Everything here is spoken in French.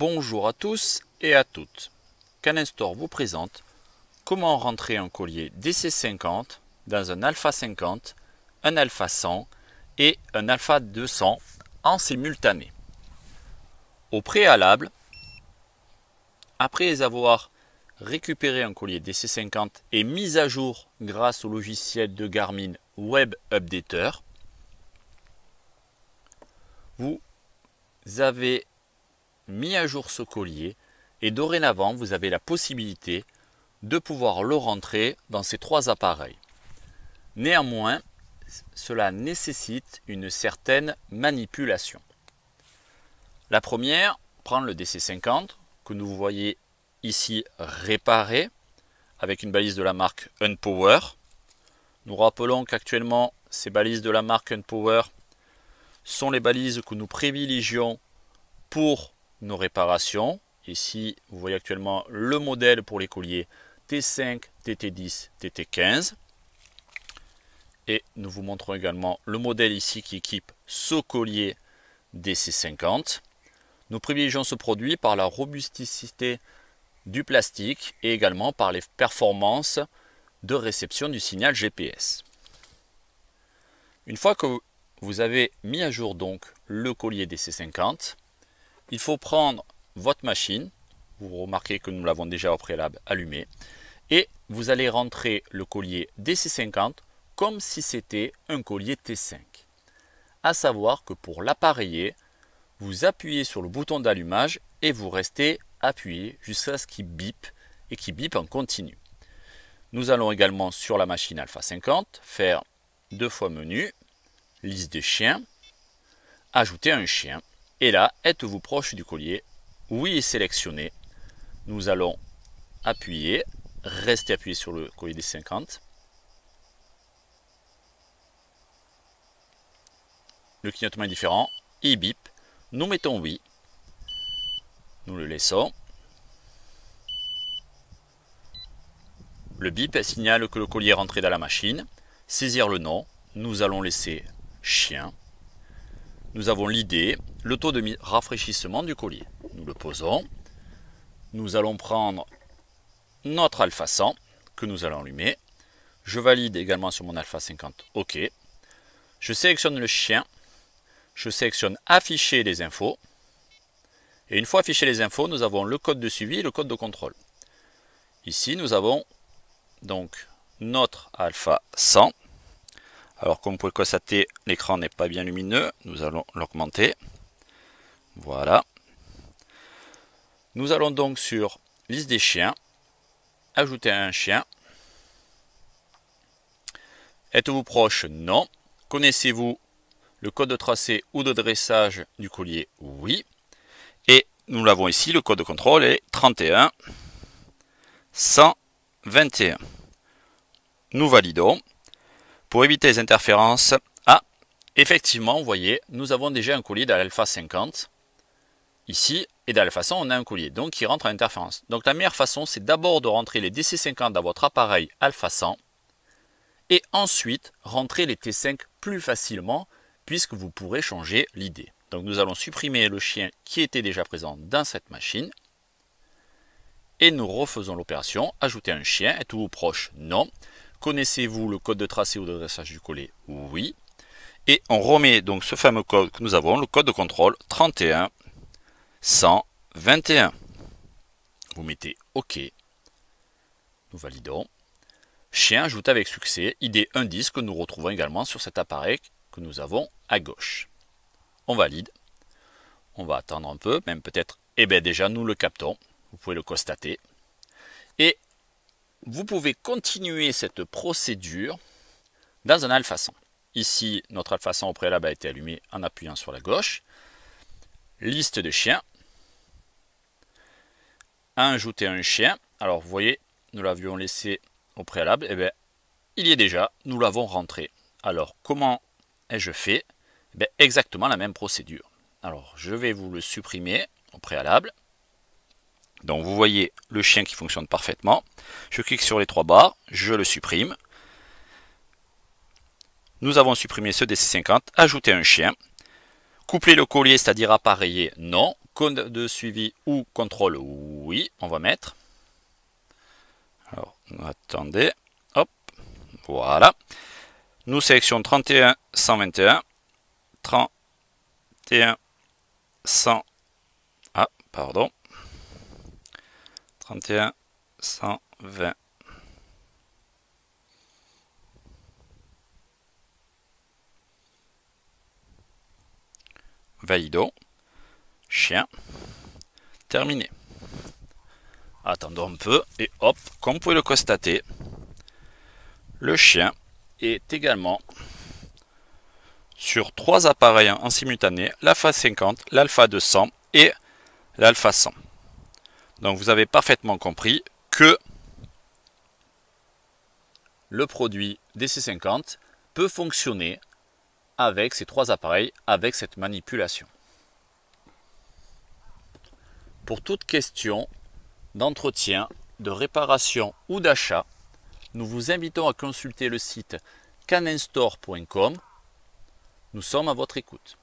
Bonjour à tous et à toutes. Canin Store vous présente comment rentrer un collier DC50 dans un Alpha 50, un Alpha 100 et un Alpha 200 en simultané. Au préalable, après avoir récupéré un collier DC50 et mis à jour grâce au logiciel de Garmin Web Updater, vous avez mis à jour ce collier et dorénavant vous avez la possibilité de pouvoir le rentrer dans ces trois appareils. Néanmoins, cela nécessite une certaine manipulation. La première, prendre le DC50 que nous voyez ici réparé avec une balise de la marque Unpower. Nous rappelons qu'actuellement ces balises de la marque Unpower sont les balises que nous privilégions pour nos réparations. Ici, vous voyez actuellement le modèle pour les colliers T5, TT10, TT15. Et nous vous montrons également le modèle ici qui équipe ce collier DC50. Nous privilégions ce produit par la robusticité du plastique et également par les performances de réception du signal GPS. Une fois que vous avez mis à jour donc le collier DC50, il faut prendre votre machine, vous remarquez que nous l'avons déjà au préalable allumé, et vous allez rentrer le collier DC50 comme si c'était un collier T5. À savoir que pour l'appareiller, vous appuyez sur le bouton d'allumage et vous restez appuyé jusqu'à ce qu'il bip et qu'il bip en continu. Nous allons également sur la machine Alpha 50 faire 2 fois menu, liste des chiens, ajouter un chien. Et là, êtes-vous proche du collier? Oui est sélectionné. Nous allons appuyer, rester appuyé sur le collier des 50. Le clignotement est différent, il bip. Nous mettons oui. Nous le laissons. Le bip signale que le collier est rentré dans la machine. Saisir le nom. Nous allons laisser chien. Nous avons l'idée, le taux de rafraîchissement du collier. Nous le posons. Nous allons prendre notre Alpha 100 que nous allons allumer. Je valide également sur mon Alpha 50. OK. Je sélectionne le chien. Je sélectionne afficher les infos. Et une fois affiché les infos, nous avons le code de suivi et le code de contrôle. Ici, nous avons donc notre Alpha 100. Alors, comme vous pouvez constater, l'écran n'est pas bien lumineux. Nous allons l'augmenter. Voilà. Nous allons donc sur liste des chiens. Ajouter un chien. Êtes-vous proche? Non. Connaissez-vous le code de tracé ou de dressage du collier? Oui. Et nous l'avons ici, le code de contrôle est 31 121. Nous validons. Pour éviter les interférences, effectivement, vous voyez, nous avons déjà un collier dans l'Alpha 50. Ici, et dans l'Alpha 100, on a un collier, donc qui rentre en interférence. Donc la meilleure façon, c'est d'abord de rentrer les DC50 dans votre appareil Alpha 100, et ensuite rentrer les T5 plus facilement, puisque vous pourrez changer l'idée. Donc nous allons supprimer le chien qui était déjà présent dans cette machine, et nous refaisons l'opération, ajouter un chien, êtes-vous proche? Non. Connaissez-vous le code de tracé ou de dressage du collier? Oui. Et on remet donc ce fameux code que nous avons, le code de contrôle 31 121. Vous mettez OK. Nous validons. Chien ajouté avec succès, ID indice que nous retrouvons également sur cet appareil que nous avons à gauche. On valide. On va attendre un peu, même peut-être, déjà nous le captons. Vous pouvez le constater. Et vous pouvez continuer cette procédure dans un Alpha 100. Ici, notre Alpha 100 au préalable a été allumé en appuyant sur la gauche. Liste de chiens. Ajouter un chien. Alors, vous voyez, nous l'avions laissé au préalable. Il y est déjà. Nous l'avons rentré. Alors, comment ai-je fait? Exactement la même procédure. Alors, je vais vous le supprimer au préalable. Donc vous voyez le chien qui fonctionne parfaitement. Je clique sur les 3 barres, je le supprime. Nous avons supprimé ce DC50, ajouter un chien. Coupler le collier, c'est-à-dire appareiller, non. code de suivi ou contrôle, oui, on va mettre. Alors, attendez, hop, voilà. Nous sélectionnons 31 121, 31 100, ah, pardon, 31 120. Validons. Chien. Terminé. Attendons un peu et hop, comme vous pouvez le constater, le chien est également sur 3 appareils en simultané, l'Alpha 50, l'Alpha 200 et l'Alpha 100. Donc vous avez parfaitement compris que le produit DC50 peut fonctionner avec ces 3 appareils, avec cette manipulation. Pour toute question d'entretien, de réparation ou d'achat, nous vous invitons à consulter le site caninstore.com. Nous sommes à votre écoute.